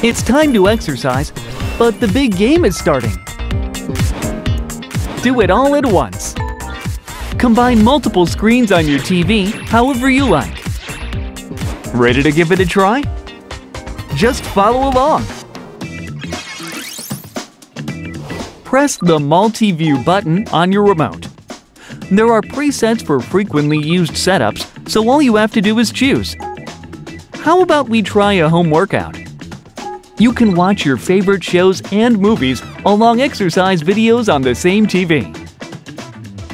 It's time to exercise, but the big game is starting. Do it all at once. Combine multiple screens on your TV however you like. Ready to give it a try? Just follow along. Press the Multiview button on your remote. There are presets for frequently used setups, so all you have to do is choose. How about we try a home workout? You can watch your favorite shows and movies along exercise videos on the same TV.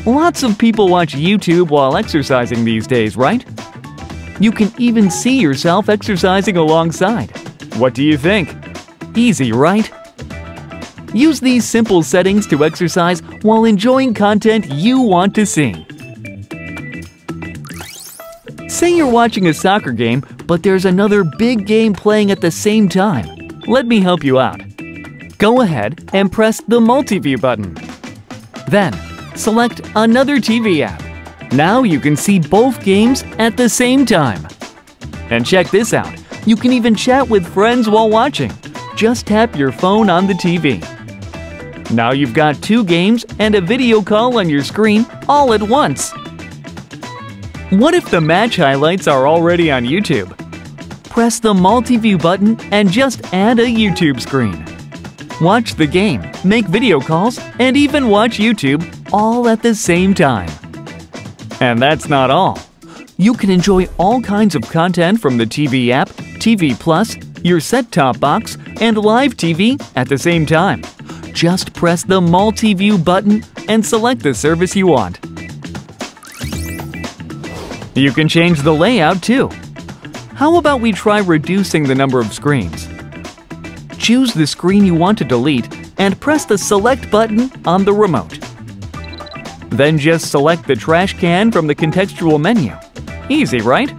Lots of people watch YouTube while exercising these days, right? You can even see yourself exercising alongside. What do you think? Easy, right? Use these simple settings to exercise while enjoying content you want to see. Say you're watching a soccer game, but there's another big game playing at the same time. Let me help you out. Go ahead and press the Multiview button. Then, select another TV app. Now you can see both games at the same time. And check this out. You can even chat with friends while watching. Just tap your phone on the TV. Now you've got two games and a video call on your screen all at once. What if the match highlights are already on YouTube? Press the Multiview button and just add a YouTube screen. Watch the game, make video calls, and even watch YouTube all at the same time. And that's not all. You can enjoy all kinds of content from the TV app, TV Plus, your set-top box, and live TV at the same time. Just press the Multiview button and select the service you want. You can change the layout too. How about we try reducing the number of screens? Choose the screen you want to delete and press the Select button on the remote. Then just select the trash can from the contextual menu. Easy, right?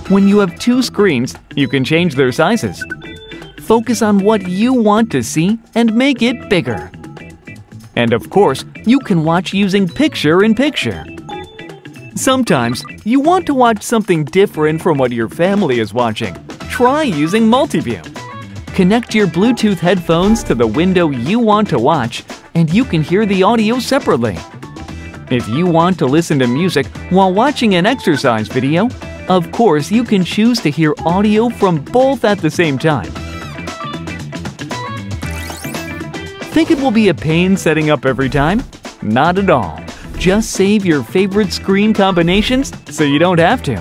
When you have two screens, you can change their sizes. Focus on what you want to see and make it bigger. And of course, you can watch using picture-in-picture. Sometimes, you want to watch something different from what your family is watching. Try using Multiview. Connect your Bluetooth headphones to the window you want to watch, and you can hear the audio separately. If you want to listen to music while watching an exercise video, of course you can choose to hear audio from both at the same time. Think it will be a pain setting up every time? Not at all. Just save your favorite screen combinations so you don't have to.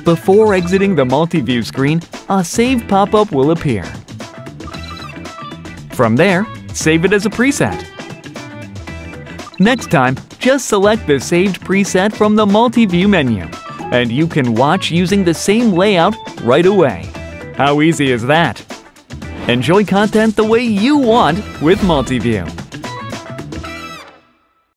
Before exiting the Multiview screen, a save pop-up will appear. From there, save it as a preset. Next time, just select the saved preset from the Multiview menu, and you can watch using the same layout right away. How easy is that? Enjoy content the way you want with Multiview.